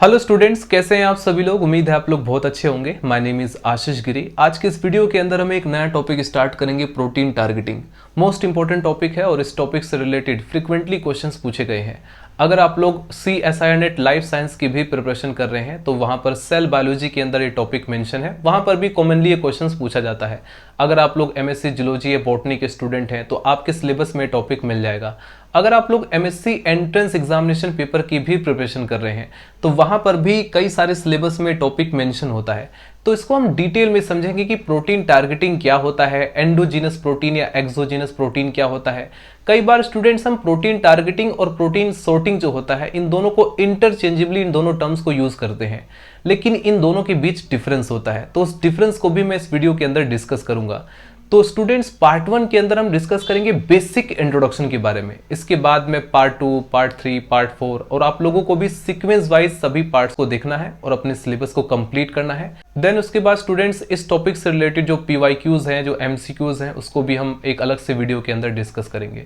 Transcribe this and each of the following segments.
Hello students, कैसे हैं आप सभी लोग। उम्मीद है आप लोग बहुत अच्छे होंगे। माय नेम इज आशीष गिरी। आज के इस वीडियो के अंदर हम एक नया टॉपिक स्टार्ट करेंगे, protein targeting. Most important topic है और इस टॉपिक से रिलेटेड फ्रीक्वेंटली क्वेश्चंस पूछे गए हैं। अगर आप लोग CSIR नेट लाइफ साइंस की भी प्रिपरेशन कर रहे हैं तो वहां पर सेल बायोलॉजी के अंदर ये टॉपिक मेंशन है, वहां पर भी कॉमनली ये क्वेश्चंस पूछा जाता है। अगर आप लोग MSc जूलॉजी या बॉटनी के स्टूडेंट हैं तो आपके सिलेबस में टॉपिक मिल जाएगा। अगर आप लोग MSc एंट्रेंस एग्जामिनेशन पेपर की भी प्रिपरेशन कर रहे हैं तो वहां पर भी कई सारे सिलेबस में टॉपिक मेंशन होता है। तो इसको हम डिटेल में समझेंगे कि प्रोटीन टारगेटिंग क्या होता है, एंडोजीनस प्रोटीन या एक्सोजीनस प्रोटीन क्या होता है। कई बार स्टूडेंट्स हम प्रोटीन टारगेटिंग और प्रोटीन सॉर्टिंग जो होता है इन दोनों को इंटरचेंजेबली इन दोनों टर्म्स को यूज करते हैं, लेकिन इन दोनों के बीच डिफरेंस होता है। तो उस डिफरेंस को भी मैं इस वीडियो के अंदर डिस्कस करूंगा। तो स्टूडेंट्स, पार्ट 1 के अंदर हम डिस्कस करेंगे बेसिक इंट्रोडक्शन के बारे में। इसके बाद में पार्ट 2, पार्ट 3, पार्ट 4 और आप लोगों को भी सीक्वेंस वाइज सभी पार्ट्स को देखना है और अपने सिलेबस को कंप्लीट करना है। देन उसके बाद स्टूडेंट्स, इस टॉपिक से रिलेटेड जो PYQs हैं, जो MCQs हैं, उसको भी हम एक अलग से वीडियो के अंदर डिस्कस करेंगे।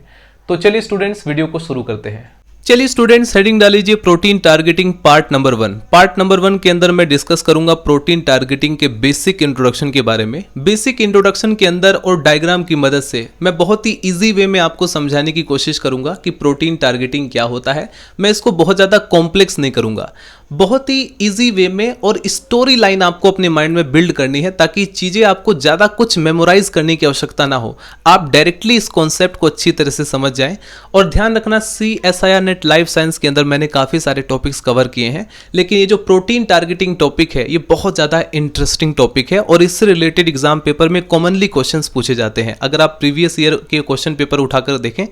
तो चलिए स्टूडेंट्स, वीडियो को शुरू करते हैं। चलिए स्टूडेंट्स, हेडिंग डालीजिए protein targeting part number 1। Part number 1 के अंदर मैं डिस्कस करूंगा प्रोटीन टारगेटिंग के बेसिक इंट्रोडक्शन के बारे में। बेसिक इंट्रोडक्शन के अंदर और डायग्राम की मदद से मैं बहुत ही इजी वे में आपको समझाने की कोशिश करूंगा कि प्रोटीन टारगेटिंग क्या होता है। मैं इसको बहुत ज़्यादा कॉम्प्लेक्स नहीं करूंगा, बहुत ही इजी वे में, और स्टोरी लाइन आपको अपने माइंड में बिल्ड करनी है ताकि चीज़ें आपको ज़्यादा कुछ मेमोराइज करने की आवश्यकता ना हो। आप डायरेक्टली इस कॉन्सेप्ट को अच्छी तरह से समझ जाएं। और ध्यान रखना, CSIR नेट लाइफ साइंस के अंदर मैंने काफ़ी सारे टॉपिक्स कवर किए हैं, लेकिन ये जो प्रोटीन टारगेटिंग टॉपिक है ये बहुत ज़्यादा इंटरेस्टिंग टॉपिक है और इससे रिलेटेड एग्जाम पेपर में कॉमनली क्वेश्चंस पूछे जाते हैं। अगर आप प्रीवियस ईयर के क्वेश्चन पेपर उठाकर देखें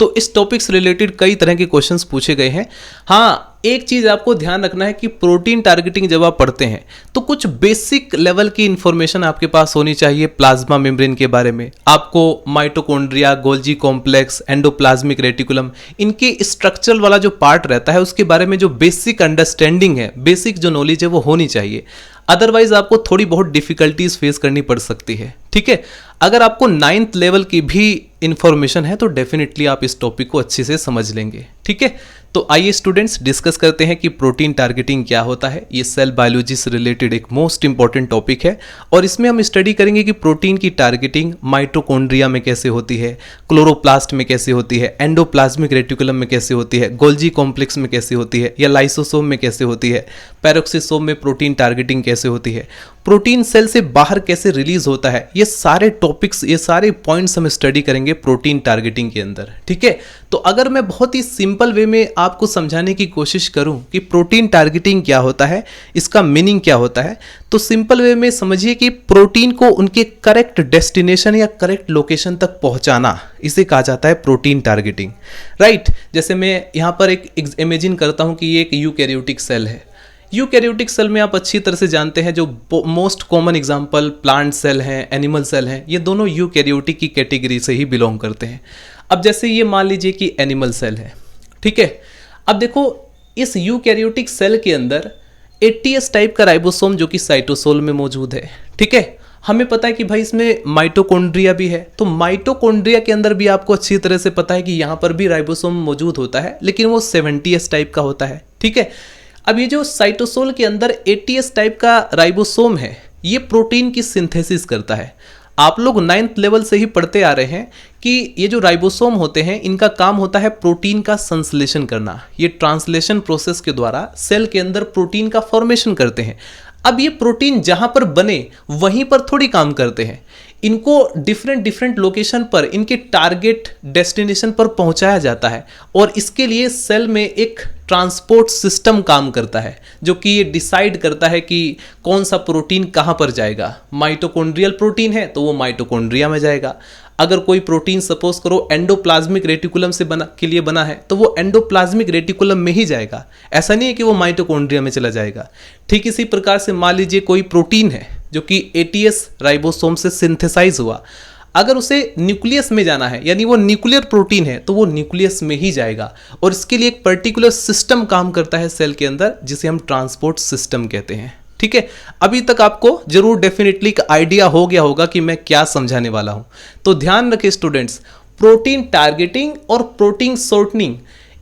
तो इस टॉपिक से रिलेटेड कई तरह के क्वेश्चंस पूछे गए हैं। हाँ, एक चीज आपको ध्यान रखना है कि प्रोटीन टारगेटिंग जब आप पढ़ते हैं तो कुछ बेसिक लेवल की इंफॉर्मेशन आपके पास होनी चाहिए। प्लाज्मा मेम्ब्रेन के बारे में आपको mitochondria, Golgi complex, endoplasmic reticulum, इनके स्ट्रक्चरल वाला जो पार्ट रहता है उसके बारे में जो बेसिक अंडरस्टैंडिंग है, बेसिक जो नॉलेज है वो होनी चाहिए। अदरवाइज आपको थोड़ी बहुत डिफिकल्टीज फेस करनी पड़ सकती है। ठीक है, अगर आपको 9th लेवल की भी इंफॉर्मेशन है तो डेफिनेटली आप इस टॉपिक को अच्छे से समझ लेंगे। ठीक है, तो आइए स्टूडेंट्स डिस्कस करते हैं कि प्रोटीन टारगेटिंग क्या होता है। ये सेल बायोलॉजी से रिलेटेड एक मोस्ट इंपॉर्टेंट टॉपिक है और इसमें हम स्टडी करेंगे कि प्रोटीन की टारगेटिंग माइटोकॉन्ड्रिया में कैसे होती है, क्लोरोप्लास्ट में कैसे होती है, एंडोप्लाज्मिक रेटिकुलम में कैसे होती है, गोल्जी कॉम्प्लेक्स में कैसे होती है, या लाइसोसोम में कैसे होती है, पैरोक्सिसोम में प्रोटीन टारगेटिंग कैसे होती है, प्रोटीन सेल से बाहर कैसे रिलीज होता है। ये सारे टॉपिक्स, ये सारे पॉइंट्स हम स्टडी करेंगे प्रोटीन टारगेटिंग के अंदर। ठीक है, तो अगर मैं बहुत ही सिंपल वे में आपको समझाने की कोशिश करूं कि प्रोटीन टारगेटिंग क्या होता है, इसका मीनिंग क्या होता है, तो सिंपल वे में समझिए कि प्रोटीन को उनके करेक्ट डेस्टिनेशन या करेक्ट लोकेशन तक पहुंचाना, इसे कहा जाता है प्रोटीन टारगेटिंग। राइट, जैसे मैं यहां पर एक इमेजिन करता हूं कि ये एक यूकैरियोटिक सेल है। यूकैरियोटिक सेल में आप अच्छी तरह से जानते हैं जो most common example plant cell हैं, एनिमल सेल हैं, ये दोनों यूकैरियोटिक की कैटेगरी से ही बिलोंग करते हैं। अब जैसे ये मान लीजिए कि एनिमल सेल है। ठीक है, अब देखो इस यूकैरियोटिक सेल के अंदर ATS टाइप का राइबोसोम जो कि साइटोसोल में मौजूद है। ठीक है, हमें पता है कि भाई इसमें माइटोकॉन्ड्रिया भी है, तो माइटोकॉन्ड्रिया के अंदर भी आपको अच्छी तरह से पता है कि यहाँ पर भी राइबोसोम मौजूद होता है, लेकिन वो 70S टाइप का होता है। ठीक है, अब ये जो साइटोसोल के अंदर ATS टाइप का राइबोसोम है ये प्रोटीन की सिंथेसिस करता है। आप लोग 9th लेवल से ही पढ़ते आ रहे हैं कि ये जो राइबोसोम होते हैं इनका काम होता है प्रोटीन का संश्लेषण करना। ये ट्रांसलेशन प्रोसेस के द्वारा सेल के अंदर प्रोटीन का फॉर्मेशन करते हैं। अब ये प्रोटीन जहां पर बने वहीं पर थोड़ी काम करते हैं, इनको डिफरेंट लोकेशन पर इनके टारगेट डेस्टिनेशन पर पहुंचाया जाता है और इसके लिए सेल में एक ट्रांसपोर्ट सिस्टम काम करता है जो कि ये डिसाइड करता है कि कौन सा प्रोटीन कहां पर जाएगा। माइटोकॉन्ड्रियल प्रोटीन है तो वो माइटोकॉन्ड्रिया में जाएगा। अगर कोई प्रोटीन सपोज करो एंडोप्लाज्मिक रेटिकुलम से के लिए बना है तो वो एंडोप्लाज्मिक रेटिकुलम में ही जाएगा, ऐसा नहीं है कि वो माइटोकॉन्ड्रिया में चला जाएगा। ठीक इसी प्रकार से मान लीजिए कोई प्रोटीन है जो कि ATS राइबोसोम से सिंथेसाइज हुआ, अगर उसे न्यूक्लियस में जाना है यानी वो न्यूक्लियर प्रोटीन है तो वो न्यूक्लियस में ही जाएगा और इसके लिए एक पर्टिकुलर सिस्टम काम करता है सेल के अंदर जिसे हम ट्रांसपोर्ट सिस्टम कहते हैं। ठीक है, अभी तक आपको जरूर डेफिनेटली एक आइडिया हो गया होगा कि मैं क्या समझाने वाला हूं। तो ध्यान रखें स्टूडेंट्स, प्रोटीन टारगेटिंग और प्रोटीन शॉर्टनिंग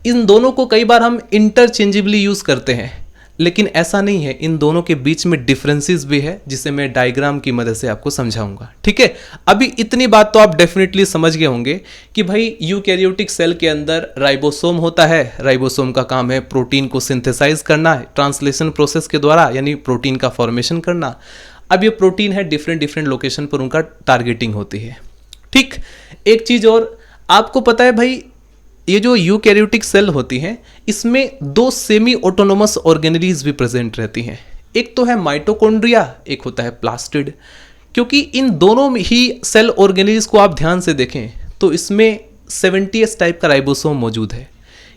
इन दोनों को कई बार हम इंटरचेंजेबली यूज करते हैं, लेकिन ऐसा नहीं है, इन दोनों के बीच में डिफरेंसेस भी है जिसे मैं डायग्राम की मदद से आपको समझाऊंगा। ठीक है, अभी इतनी बात तो आप डेफिनेटली समझ गए होंगे कि भाई यूकैरियोटिक सेल के अंदर राइबोसोम होता है। राइबोसोम का काम है प्रोटीन को सिंथेसाइज करना है ट्रांसलेशन प्रोसेस के द्वारा, यानी प्रोटीन का फॉर्मेशन करना। अब ये प्रोटीन है, डिफरेंट डिफरेंट लोकेशन पर उनका टारगेटिंग होती है। ठीक, एक चीज और आपको पता है भाई, ये जो यूकैरियोटिक सेल होती हैं इसमें दो सेमी ऑटोनोमस ऑर्गेनेलीज भी प्रेजेंट रहती हैं। एक तो है माइटोकॉन्ड्रिया, एक होता है प्लास्टिड। क्योंकि इन दोनों ही सेल ऑर्गेनेलीज को आप ध्यान से देखें तो इसमें 70S टाइप का राइबोसोम मौजूद है,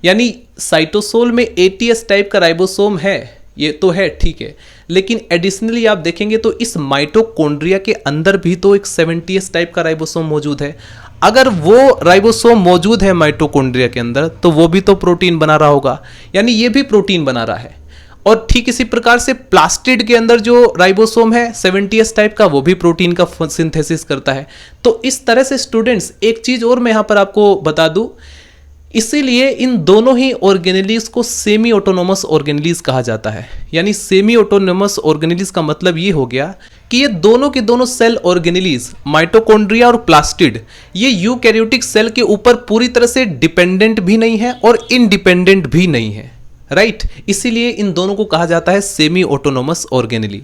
यानी साइटोसोल में 80S टाइप का राइबोसोम है, ये तो है, ठीक है। लेकिन एडिशनली आप देखेंगे तो इस माइटोकॉन्ड्रिया के अंदर भी तो एक 70S टाइप का राइबोसोम मौजूद है। अगर वो राइबोसोम मौजूद है माइटोकॉन्ड्रिया के अंदर तो वो भी तो प्रोटीन बना रहा होगा, यानी ये भी प्रोटीन बना रहा है। और ठीक इसी प्रकार से प्लास्टिड के अंदर जो राइबोसोम है 70S टाइप का, वो भी प्रोटीन का सिंथेसिस करता है। तो इस तरह से स्टूडेंट्स, एक चीज और मैं यहां पर आपको बता दूं, इसीलिए इन दोनों ही ऑर्गेनेलीज को सेमी ऑटोनोमस ऑर्गेनेलीज कहा जाता है। यानी सेमी ऑटोनोमस ऑर्गेनेलीज का मतलब ये हो गया कि ये दोनों के दोनों सेल ऑर्गेनेलीज, माइटोकॉन्ड्रिया और प्लास्टिड, ये यूकैरियोटिक सेल के ऊपर पूरी तरह से डिपेंडेंट भी नहीं है और इंडिपेंडेंट भी नहीं है, राइट। इसीलिए इन दोनों को कहा जाता है सेमी ऑटोनोमस ऑर्गेनेली।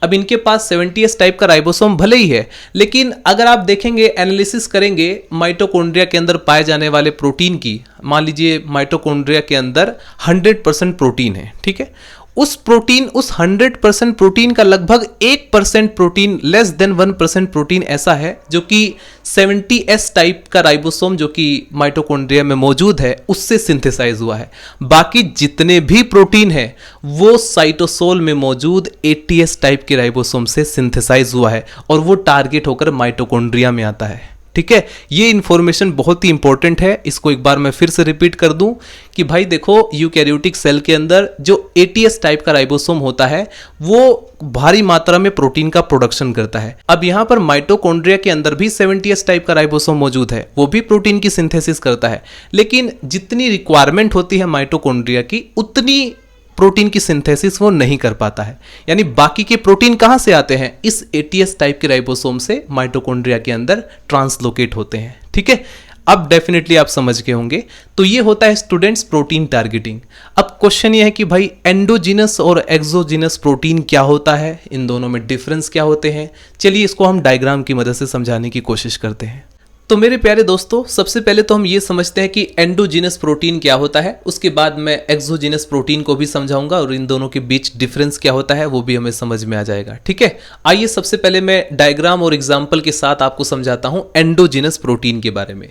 अब इनके पास 70S टाइप का राइबोसोम भले ही है, लेकिन अगर आप देखेंगे, एनालिसिस करेंगे माइटोकॉन्ड्रिया के अंदर पाए जाने वाले प्रोटीन की, मान लीजिए माइटोकॉन्ड्रिया के अंदर 100% प्रोटीन है, ठीक है। उस 100% प्रोटीन का लगभग 1% प्रोटीन, लेस देन 1% प्रोटीन ऐसा है जो कि 70S टाइप का राइबोसोम जो कि माइटोकॉन्ड्रिया में मौजूद है उससे सिंथेसाइज हुआ है। बाकी जितने भी प्रोटीन है वो साइटोसोल में मौजूद 80S टाइप के राइबोसोम से सिंथेसाइज हुआ है और वो टारगेट होकर माइटोकॉन्ड्रिया में आता है। ठीक है, ये इंफॉर्मेशन बहुत ही इंपॉर्टेंट है। इसको एक बार मैं फिर से रिपीट कर दूं कि भाई देखो, यूकैरियोटिक सेल के अंदर जो 80S टाइप का राइबोसोम होता है वो भारी मात्रा में प्रोटीन का प्रोडक्शन करता है। अब यहां पर माइटोकॉन्ड्रिया के अंदर भी 70S टाइप का राइबोसोम मौजूद है, वो भी प्रोटीन की सिंथेसिस करता है, लेकिन जितनी रिक्वायरमेंट होती है माइटोकॉन्ड्रिया की उतनी प्रोटीन की सिंथेसिस वो नहीं कर पाता है। यानी बाकी के प्रोटीन कहां से आते हैं, इस 80S टाइप के राइबोसोम से माइटोकॉन्ड्रिया के अंदर ट्रांसलोकेट होते हैं। ठीक है, अब डेफिनेटली आप समझ गए होंगे। तो ये होता है स्टूडेंट्स प्रोटीन टारगेटिंग। अब क्वेश्चन ये है कि भाई एंडोजीनस और एक्सोजीनस प्रोटीन क्या होता है, इन दोनों में डिफरेंस क्या होते हैं। चलिए इसको हम डायग्राम की मदद से समझाने की कोशिश करते हैं। तो मेरे प्यारे दोस्तों, सबसे पहले तो हम ये समझते हैं कि एंडोजीनस प्रोटीन क्या होता है, उसके बाद मैं एक्सोजीनस प्रोटीन को भी समझाऊंगा और इन दोनों के बीच डिफरेंस क्या होता है वो भी हमें समझ में आ जाएगा। ठीक है, आइए सबसे पहले मैं डायग्राम और एग्जाम्पल के साथ आपको समझाता हूं एंडोजीनस प्रोटीन के बारे में।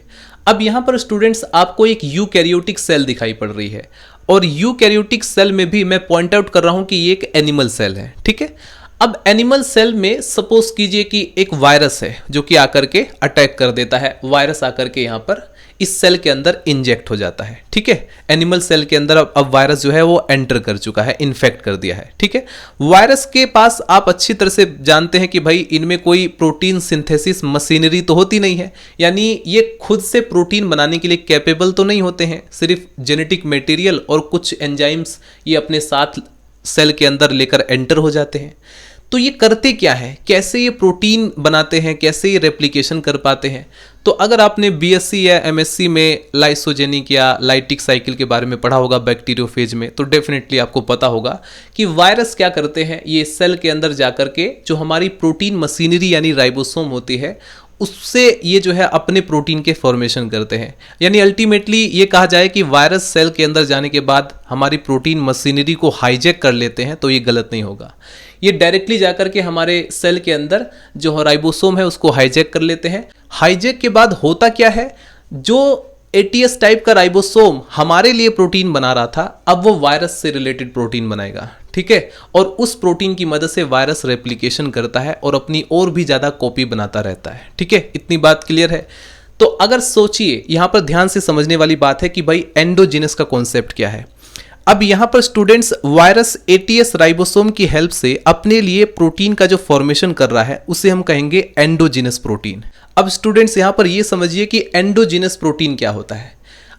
अब यहां पर स्टूडेंट्स आपको एक यूकैरियोटिक सेल दिखाई पड़ रही है और यूकैरियोटिक सेल में भी मैं पॉइंट आउट कर रहा हूं कि ये एक एनिमल सेल है। ठीक है, अब एनिमल सेल में सपोज कीजिए कि एक वायरस है जो कि आकर के अटैक कर देता है। वायरस आकर के यहाँ पर इस सेल के अंदर इंजेक्ट हो जाता है। ठीक है, एनिमल सेल के अंदर अब वायरस जो है वो एंटर कर चुका है, इन्फेक्ट कर दिया है। ठीक है, वायरस के पास आप अच्छी तरह से जानते हैं कि भाई इनमें कोई प्रोटीन सिंथेसिस मशीनरी तो होती नहीं है, यानी ये खुद से प्रोटीन बनाने के लिए कैपेबल तो नहीं होते हैं। सिर्फ जेनेटिक मटेरियल और कुछ एंजाइम्स ये अपने साथ सेल के अंदर लेकर एंटर हो जाते हैं। तो ये करते क्या है, कैसे ये प्रोटीन बनाते हैं, कैसे ये रेप्लिकेशन कर पाते हैं। तो अगर आपने बीएससी या एमएससी में लाइसोजेनिक या लाइटिक साइकिल के बारे में पढ़ा होगा बैक्टीरियोफेज में, तो डेफिनेटली आपको पता होगा कि वायरस क्या करते हैं, ये सेल के अंदर जाकर के जो हमारी प्रोटीन मशीनरी यानी राइबोसोम होती है उससे ये जो है अपने प्रोटीन के फॉर्मेशन करते हैं। यानी अल्टीमेटली ये कहा जाए कि वायरस सेल के अंदर जाने के बाद हमारी प्रोटीन मशीनरी को हाईजैक कर लेते हैं, तो ये गलत नहीं होगा। ये डायरेक्टली जाकर के हमारे सेल के अंदर जो राइबोसोम है उसको हाईजैक कर लेते हैं। हाईजैक के बाद होता क्या है, जो 80S टाइप का राइबोसोम हमारे लिए प्रोटीन बना रहा था, अब वो वायरस से रिलेटेड प्रोटीन बनाएगा। ठीक है, और उस प्रोटीन की मदद से वायरस रेप्लिकेशन करता है और अपनी और भी ज्यादा कॉपी बनाता रहता है। ठीक है, इतनी बात क्लियर है। तो अगर सोचिए, यहां पर ध्यान से समझने वाली बात है कि भाई एंडोजीनस का कॉन्सेप्ट क्या है। अब यहां पर स्टूडेंट्स वायरस 80S राइबोसोम की हेल्प से अपने लिए प्रोटीन का जो फॉर्मेशन कर रहा है उसे हम कहेंगे एंडोजीनस प्रोटीन। अब स्टूडेंट्स यहां पर ये समझिए कि एंडोजीनस प्रोटीन क्या होता है।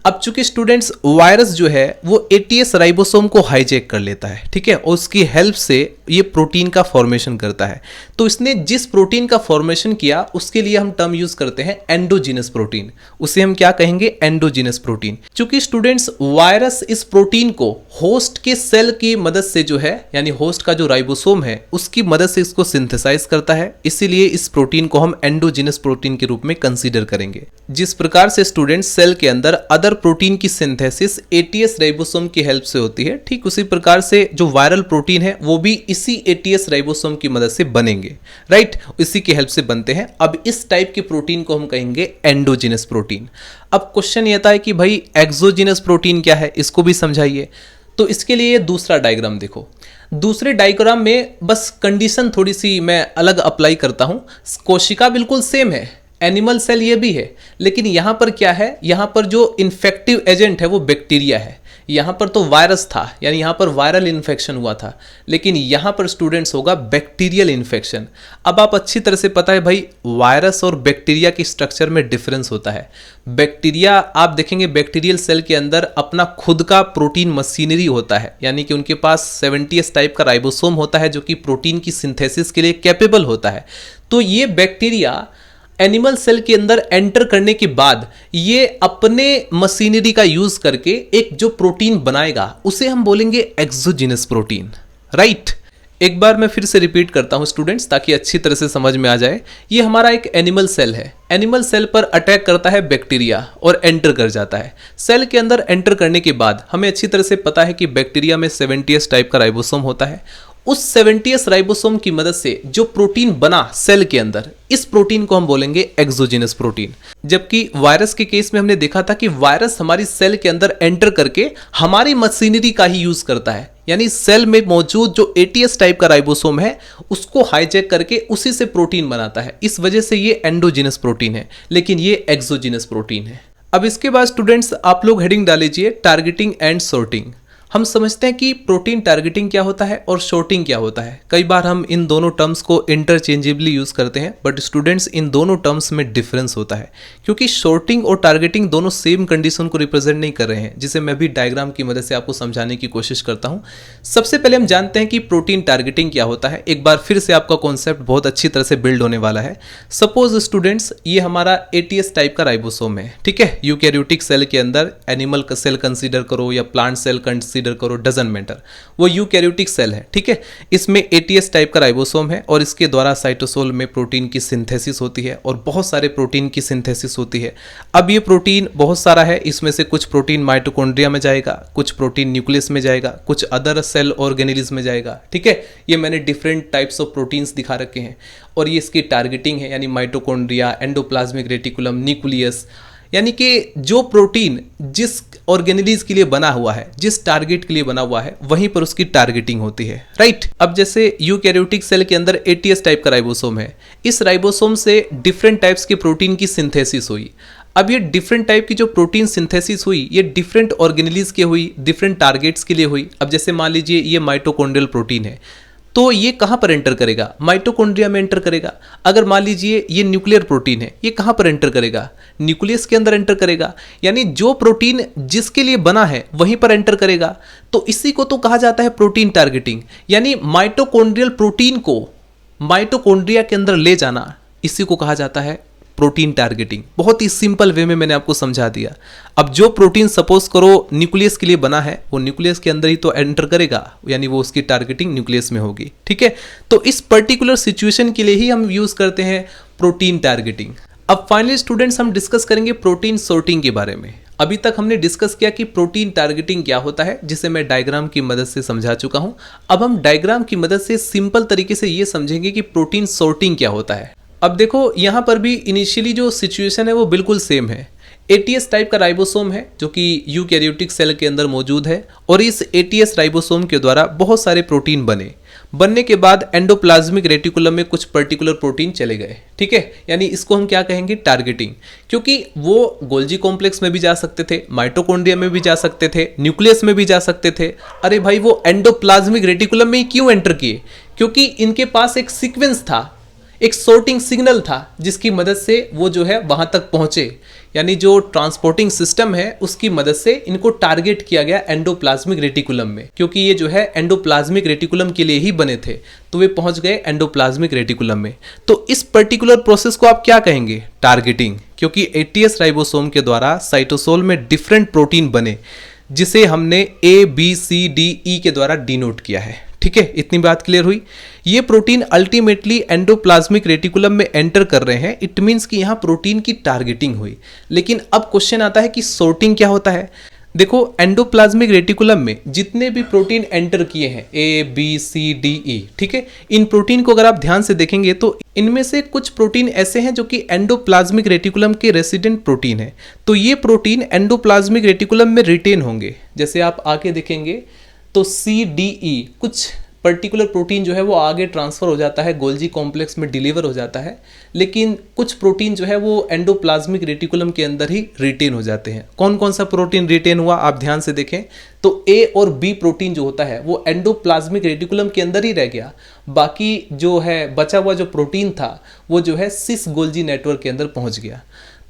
अब चूंकि स्टूडेंट्स वायरस जो है वो एटीएस राइबोसोम को हाईजैक कर लेता है, ठीक है, और उसकी हेल्प से ये प्रोटीन का फॉर्मेशन करता है। तो इसने जिस प्रोटीन का फॉर्मेशन किया उसके लिए हम टर्म यूज करते हैं एंडोजीनस प्रोटीन। उसे हम क्या कहेंगे? Endogenous protein. चूंकि स्टूडेंट्स वायरस इस प्रोटीन को होस्ट के सेल की मदद से जो है, यानी होस्ट का जो राइबोसोम है उसकी मदद से इसको सिंथेसाइज करता है, इसीलिए इस प्रोटीन को हम एंडोजीनस प्रोटीन के रूप में कंसीडर करेंगे। जिस प्रकार से स्टूडेंट्स सेल के अंदर अदर प्रोटीन की सिंथेसिस एटीएस राइबोसोम की हेल्प से होती है, ठीक उसी प्रकार से जो वायरल प्रोटीन है वो भी इसी एटीएस राइबोसोम की मदद से बनेंगे, राइट, इसी की हेल्प से बनते हैं। अब इस टाइप के प्रोटीन को हम कहेंगे एंडोजीनस प्रोटीन। अब क्वेश्चन ये आता है कि भाई एक्सोजीनस प्रोटीन क्या है, इसको भी समझाइए। तो इसके लिए दूसरा डायग्राम देखो। दूसरे डायग्राम में बस कंडीशन थोड़ी सी मैं अलग अप्लाई करता हूं। कोशिका बिल्कुल सेम है, एनिमल सेल ये भी है, लेकिन यहां पर क्या है, यहां पर जो इन्फेक्टिव एजेंट है वो बैक्टीरिया है। यहां पर तो वायरस था, यानी यहां पर वायरल इन्फेक्शन हुआ था, लेकिन यहां पर स्टूडेंट्स होगा बैक्टीरियल इन्फेक्शन। अब आप अच्छी तरह से पता है भाई वायरस और बैक्टीरिया की स्ट्रक्चर में डिफरेंस होता है। बैक्टीरिया आप देखेंगे बैक्टीरियल सेल के अंदर अपना खुद का प्रोटीन मशीनरी होता है, यानी कि उनके पास 70s टाइप का राइबोसोम होता है जो कि प्रोटीन की सिंथेसिस के लिए कैपेबल होता है। तो ये बैक्टीरिया एनिमल सेल के अंदर एंटर करने के बाद ये अपने मशीनरी का यूज करके एक जो प्रोटीन बनाएगा उसे हम बोलेंगे एक्सोजीनस प्रोटीन, राइट। एक बार मैं फिर से रिपीट करता हूं स्टूडेंट्स ताकि अच्छी तरह से समझ में आ जाए। ये हमारा एक एनिमल सेल है, एनिमल सेल पर अटैक करता है बैक्टीरिया और एंटर कर जाता है। सेल के अंदर एंटर करने के बाद हमें अच्छी तरह से पता है कि बैक्टीरिया में 70s टाइप का राइबोसोम होता है। उस 70s राइबोसोम की मदद से जो प्रोटीन बना सेल के अंदर, इस प्रोटीन को हम बोलेंगे एक्सोजीनस प्रोटीन। जबकि वायरस के केस में हमने देखा था कि वायरस हमारी सेल के अंदर एंटर करके हमारी मशीनरी का ही यूज करता है, यानी सेल में मौजूद जो एटीएस टाइप का राइबोसोम है उसको हाईजैक करके उसी से प्रोटीन बनाता है। इस वजह से ये एंडोजीनस प्रोटीन है, लेकिन ये एक्सोजीनस प्रोटीन है। अब इसके बाद स्टूडेंट्स आप लोग हेडिंग डालीजिए टारगेटिंग एंड सॉर्टिंग। हम समझते हैं कि प्रोटीन टारगेटिंग क्या होता है और शॉर्टिंग क्या होता है। कई बार हम इन दोनों टर्म्स को इंटरचेंजेबली यूज करते हैं, बट स्टूडेंट्स इन दोनों टर्म्स में डिफरेंस होता है, क्योंकि शॉर्टिंग और टारगेटिंग दोनों सेम कंडीशन को रिप्रेजेंट नहीं कर रहे हैं, जिसे मैं भी डायग्राम की मदद से आपको समझाने की कोशिश करता हूं। सबसे पहले हम जानते हैं कि प्रोटीन टारगेटिंग क्या होता है। एक बार फिर से आपका कॉन्सेप्ट बहुत अच्छी तरह से बिल्ड होने वाला है। सपोज स्टूडेंट्स ये हमारा एटीएस टाइप का राइबोसोम है, ठीक है, यूकैरियोटिक सेल के अंदर, एनिमल का सेल कंसीडर करो या प्लांट सेल कंसीडर करो, डजंट मैटर, वो यूकैरियोटिक सेल है, ठीक है। इसमें एटीएस टाइप का राइबोसोम है और इसके द्वारा साइटोसोल में प्रोटीन की सिंथेसिस होती है और बहुत सारे प्रोटीन की सिंथेसिस होती है। अब ये प्रोटीन बहुत सारा है, इसमें से कुछ प्रोटीन माइटोकॉन्ड्रिया में जाएगा, कुछ प्रोटीन न्यूक्लियस में जाएगा, कुछ अदर सेल ऑर्गेनेल्स में जाएगा, ठीक है। ये मैंने डिफरेंट टाइप्स ऑफ प्रोटीन्स दिखा रखे हैं और ये इसकी टारगेटिंग है, यानी माइटोकॉन्ड्रिया, एंडोप्लाज्मिक रेटिकुलम, न्यूक्लियस, यानी कि जो प्रोटीन जिस ऑर्गेनेल्स के लिए बना हुआ है, जिस टारगेट के लिए बना हुआ है, वहीं पर उसकी टारगेटिंग होती है, राइट। अब जैसे यूकैरियोटिक सेल के अंदर एटीएस टाइप का राइबोसोम है, इस राइबोसोम से डिफरेंट टाइप्स के प्रोटीन की सिंथेसिस हुई। अब ये डिफरेंट टाइप की जो प्रोटीन सिंथेसिस हुई ये डिफरेंट ऑर्गेनेल्स के हुई, डिफरेंट टारगेट्स के लिए हुई। अब जैसे मान लीजिए ये माइटोकॉन्ड्रियल प्रोटीन है, तो ये कहां पर एंटर करेगा? माइटोकॉन्ड्रिया में एंटर करेगा। अगर मान लीजिए ये न्यूक्लियर प्रोटीन है, ये कहां पर एंटर करेगा? न्यूक्लियस के अंदर एंटर करेगा, यानी जो प्रोटीन जिसके लिए बना है वहीं पर एंटर करेगा। तो इसी को तो कहा जाता है प्रोटीन टारगेटिंग, यानी माइटोकॉन्ड्रियल प्रोटीन को माइटोकॉन्ड्रिया के अंदर ले जाना, इसी को कहा जाता है प्रोटीन टारगेटिंग। बहुत ही सिंपल वे में मैंने आपको समझा दिया। अब जो प्रोटीन सपोज करो न्यूक्लियस के लिए बना है, वो न्यूक्लियस के अंदर ही तो एंटर करेगा, यानी वो उसकी टारगेटिंग न्यूक्लियस में होगी, ठीक है। तो इस पर्टिकुलर सिचुएशन के लिए ही हम यूज करते हैं प्रोटीन टारगेटिंग। अब फाइनली स्टूडेंट्स हम डिस्कस करेंगे प्रोटीन सॉर्टिंग के बारे में। अभी तक हमने डिस्कस किया कि प्रोटीन टारगेटिंग क्या होता है, जिसे मैं डायग्राम की मदद से समझा चुका हूं। अब हम डायग्राम की मदद से सिंपल तरीके से ये समझेंगे कि प्रोटीन सॉर्टिंग क्या होता है। अब देखो यहां पर भी इनिशियली जो सिचुएशन है वो बिल्कुल सेम है। एटीएस टाइप का राइबोसोम है जो कि यूकैरियोटिक सेल के अंदर मौजूद है और इस एटीएस राइबोसोम के द्वारा बहुत सारे प्रोटीन बनने के बाद एंडोप्लाज्मिक रेटिकुलम में कुछ पर्टिकुलर प्रोटीन चले गए, ठीक है। यानी इसको हम क्या कहेंगे? टारगेटिंग, क्योंकि वो गोल्जी कॉम्प्लेक्स में भी जा सकते थे, माइटोकॉन्ड्रिया में भी जा सकते थे, न्यूक्लियस में भी जा सकते थे। अरे भाई वो एंडोप्लाज्मिक रेटिकुलम में क्यों एंटर किए? क्योंकि इनके पास एक सीक्वेंस था, एक सॉर्टिंग सिग्नल था जिसकी मदद से वो जो है वहां तक पहुंचे, यानी जो ट्रांसपोर्टिंग सिस्टम है उसकी मदद से इनको टारगेट किया गया एंडोप्लाज्मिक रेटिकुलम में, क्योंकि ये जो है एंडोप्लाज्मिक रेटिकुलम के लिए ही बने थे, तो वे पहुंच गए एंडोप्लाज्मिक रेटिकुलम में। तो इस पर्टिकुलर प्रोसेस को आप क्या कहेंगे? टारगेटिंग, क्योंकि एटीएस राइबोसोम के द्वारा साइटोसोल में डिफरेंट प्रोटीन बने जिसे हमने ABCDE के द्वारा डिनोट किया है। ठीक है, इतनी बात क्लियर हुई। ये प्रोटीन अल्टीमेटली एंडोप्लाज्मिक रेटिकुलम में एंटर कर रहे हैं, इट मींस कि यहां प्रोटीन की टारगेटिंग हुई। लेकिन अब क्वेश्चन आता है कि सॉर्टिंग क्या होता है। देखो, एंडोप्लाज्मिक रेटिकुलम में जितने भी प्रोटीन एंटर किए हैं ABCDE, ठीक है, इन प्रोटीन को अगर आप ध्यान से देखेंगे तो इनमें से कुछ प्रोटीन ऐसे हैं जो कि एंडोप्लाज्मिक रेटिकुलम के रेसिडेंट प्रोटीन है। तो ये प्रोटीन एंडोप्लाज्मिक रेटिकुलम में रिटेन होंगे। जैसे आप आगे देखेंगे तो CDE कुछ पर्टिकुलर प्रोटीन जो है वो आगे ट्रांसफर हो जाता है, गोल्जी कॉम्प्लेक्स में डिलीवर हो जाता है, लेकिन कुछ प्रोटीन जो है वो एंडोप्लाज्मिक रेटिकुलम के अंदर ही रिटेन हो जाते हैं। कौन कौन सा प्रोटीन रिटेन हुआ आप ध्यान से देखें तो A और B प्रोटीन जो होता है वो एंडोप्लाज्मिक रेटिकुलम के अंदर ही रह गया, बाकी जो है बचा हुआ जो प्रोटीन था वो जो है सिस गोल्जी नेटवर्क के अंदर पहुंच गया।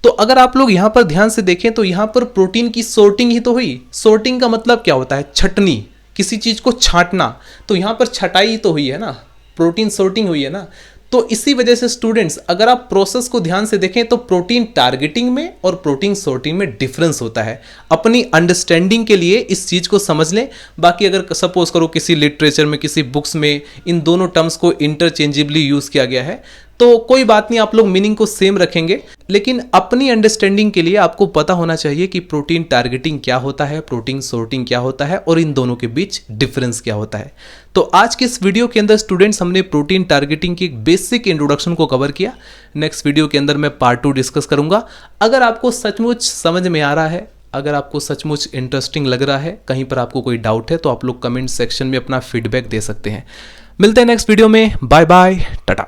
तो अगर आप लोग यहां पर ध्यान से देखें तो यहां पर प्रोटीन की सॉर्टिंग ही तो हुई। सॉर्टिंग का मतलब क्या होता है? छटनी, किसी चीज को छांटना। तो यहां पर छटाई तो हुई है ना, प्रोटीन सॉर्टिंग हुई है ना। तो इसी वजह से स्टूडेंट्स अगर आप प्रोसेस को ध्यान से देखें तो प्रोटीन टारगेटिंग में और प्रोटीन सॉर्टिंग में डिफरेंस होता है। अपनी अंडरस्टैंडिंग के लिए इस चीज को समझ लें। बाकी अगर सपोज करो किसी लिटरेचर में, किसी बुक्स में इन दोनों टर्म्स को इंटरचेंजेबली यूज किया गया है तो कोई बात नहीं, आप लोग मीनिंग को सेम रखेंगे, लेकिन अपनी अंडरस्टैंडिंग के लिए आपको पता होना चाहिए कि प्रोटीन टारगेटिंग क्या होता है, प्रोटीन सॉर्टिंग क्या होता है और इन दोनों के बीच डिफरेंस क्या होता है। तो आज के इस वीडियो के अंदर स्टूडेंट्स हमने प्रोटीन टारगेटिंग की एक बेसिक इंट्रोडक्शन को कवर किया। नेक्स्ट वीडियो के अंदर मैं पार्ट 2 डिस्कस करूंगा। अगर आपको सचमुच समझ में आ रहा है, अगर आपको सचमुच इंटरेस्टिंग लग रहा है, कहीं पर आपको कोई डाउट है तो आप लोग कमेंट सेक्शन में अपना फीडबैक दे सकते हैं। मिलते हैं नेक्स्ट वीडियो में। Bye bye, Tata.